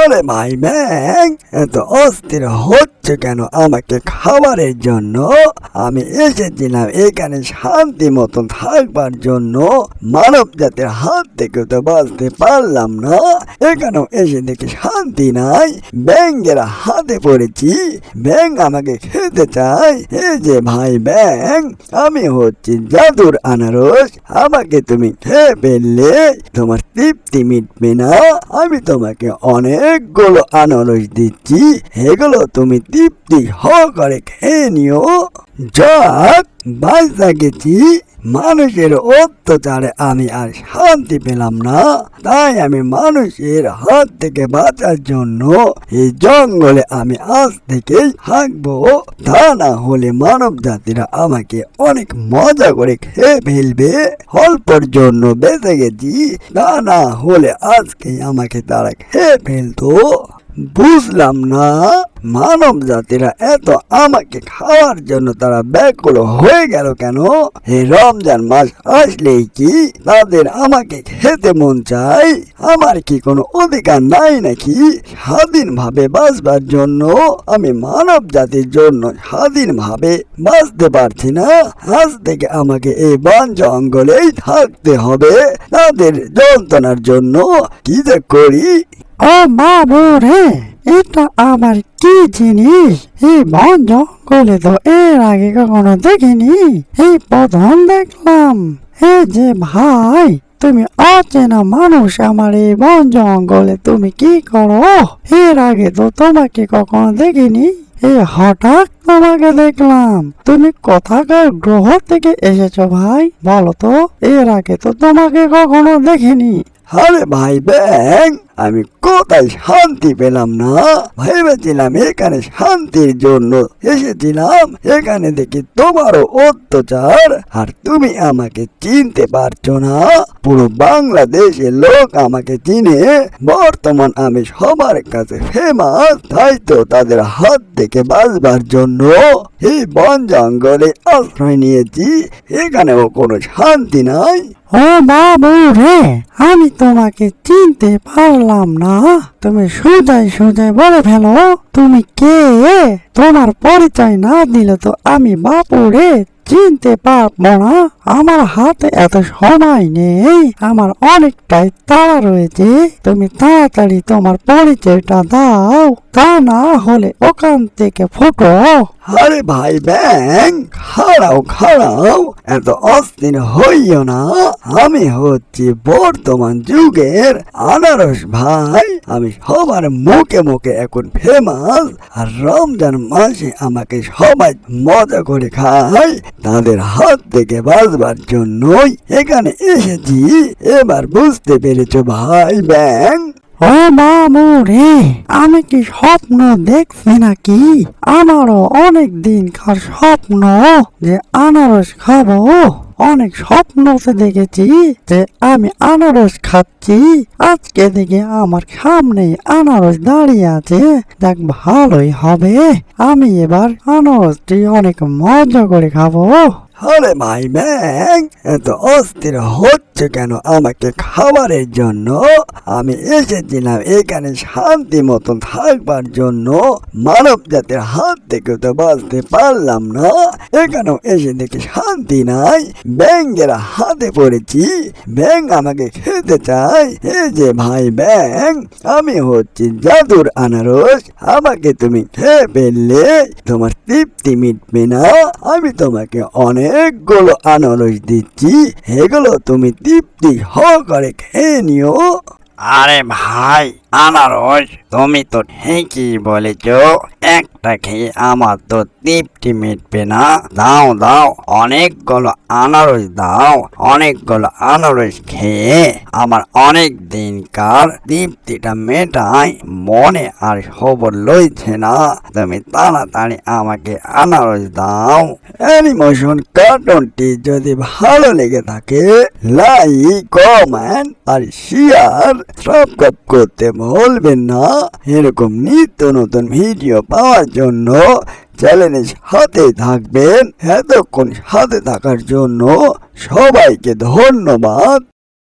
আরে ভাই ব্যাং, এত অস্থির হচ্ছে কেন আমাকে খাবারের জন্য? আমি এসেছিলাম এখানে শান্তি মতন থাকবার জন্য। মানব জাতির হাত থেকে তো বাঁচতে পারলাম না, এখানেও এসে দেখি শান্তি নাই। ব্যাঙের হাতে পড়েছি, ব্যাঙ আমাকে খেতে চায়। এই যে ভাই ব্যাঙ, আমি হচ্ছি জাদুর আনারস, আমাকে তুমি খেয়ে ফেললে তোমার তৃপ্তি মিটবে না। আমি তোমাকে অনেকগুলো আনারস দিচ্ছি, এগুলো তুমি তৃপ্তি সহকারে খেয়ে নিও। যাক, বাঁচা গেছি। মানুষের অত্যাচারে আমি আর শান্তি পেলাম না, তাই আমি মানুষের হাত থেকে বাঁচার জন্য এই জঙ্গলে আমি আজ থেকেই থাকবো। তা না হলে মানব জাতিরা আমাকে অনেক মজা করে খেয়ে ফেলবে। অল্পর জন্য বেঁচে গেছি, তা না হলে আজকেই আমাকে তারা খেয়ে ফেলতো। বুঝলাম না মানব জাতিরা এত আমাকে খাওয়ার জন্য তারা ব্যাকুল হয়ে গেল কেন? এই রমজান মাস আসলেই কি তাদের আমাকে খেতে মন চায়? আমার কি কোনো অধিকার নাই নাকি স্বাধীনভাবে বাঁচবার জন্য? আমি মানব জাতির জন্য স্বাধীনভাবে বাঁচতে পারছি না। আজ থেকে আমাকে এই বন জঙ্গলেই থাকতে হবে তাদের যন্ত্রণার জন্য। কি যে করি! ও বাবু রে, এটা আবার কি জিনিস? এই বন জঙ্গলে তো এর আগে কখনো দেখিনি, এই প্রথম দেখলাম। এই যে ভাই, তুমি অচেনা মানুষ আমার এই বন জঙ্গলে তুমি কি করো? এর আগে তো তোমাকে কখনো দেখিনি, এই হঠাৎ তোমাকে দেখলাম। তুমি কোথাকার গ্রহ থেকে এসেছো ভাই, বলো তো? এর আগে তো তোমাকে কখনো দেখিনি। আরে ভাই ব্যাং, আমি কোথায় শান্তি পেলাম না। ভেবেছিলাম এখানে শান্তির জন্য এসেছিলাম, এখানে দেখি তোমারও অত্যাচার। আর তুমি আমাকে চিনতে পারছো না? পুরো বাংলাদেশের লোক আমাকে চিনে। বর্তমান আমি সবার কাছে ফেমাস, তাই তো তাদের হাত থেকে বাঁচবার জন্য এই বন জঙ্গলে আশ্রয় নিয়েছি। এখানেও কোনো শান্তি নাই। ও বাবু রে, আমি তোমাকে চিনতে পারলাম না। তুমি সোজাই বলে ফেলো, তুমি কে? তোমার পরিচয় না দিলে তো আমি বাপু রে চিনতে পারবো না। আমার হাতে এত সময় নেই, আমার অনেকটাই তাড়া রয়েছে। তুমি তাড়াতাড়ি তোমার পরিচয়টা দাও, তা না হলে ওখান থেকে ফুটো। আরে ভাই ব্যাং, খাড়াও, এত অস্থির হইও না। আমি হচ্ছি বর্তমান যুগের আনারস ভাই। আমি সবার মুখে মুখে এখন ফেমাস, আর রমজান মাসে আমাকে সবাই মজা করে খায়। তাদের হাত থেকে বাঁচবার জন্যই এখানে এসেছি। এবার বুঝতে পেরেছো ভাই ব্যাং? ও বাবু রে, আমি কি স্বপ্ন দেখছি নাকি? আমারও অনেক দিনকার স্বপ্ন যে আনারস খাবো। অনেক স্বপ্নতে দেখেছি যে আমি আনারস খাচ্ছি, আজকে দেখি আমার সামনে আনারস দাঁড়িয়ে আছে। দেখ, ভালোই হবে, আমি এবার আনারসটি অনেক মজা করে খাবো। আরে ভাই ব্যাং, এত অস্থির হচ্ছে কেন আমাকে খাবারের জন্য? আমি এসেছিলাম এখানে শান্তি মতন থাকবার জন্য। মানব জাতির হাত থেকে তো বাঁচতে পারলাম না, এখানেও এসে দেখি শান্তি নাই। ব্যাঙের হাতে পড়েছি, ব্যাঙ আমাকে খেতে চায়। এই যে ভাই ব্যাং, আমি হচ্ছি জাদুর আনারস, আমাকে তুমি খেয়ে ফেললে তোমার তৃপ্তি মিটবে না। আমি তোমাকে অনেকগুলো আনারস দিচ্ছি, এগুলো তুমি তৃপ্তি সহকারে খেয়ে নিও। আরে ভাই আনারস, তুমি তো ঠিকই বলেছ, একটা খেয়ে আমার তো তৃপ্তি মিটবে না। দাও অনেকগুলো আনারস দাও। অনেকগুলো আনারস খেয়ে আমার অনেক দিনকার তৃপ্তিটা মেটাই। মনে আর খবর লইছে না, তুমি তাড়াতাড়ি আমাকে আনারস দাও। অ্যানিমেশন কার্টুনটি যদি ভালো লেগে থাকে, লাইক, কমেন্ট আর শেয়ার সাবস্ক্রাইব করতে ভুলবেন না। এরকম নিত্য নতুন ভিডিও পাওয়ার জন্য চ্যানেলের সাথে থাকবেন। এতক্ষণ সাথে থাকার জন্য সবাইকে ধন্যবাদ।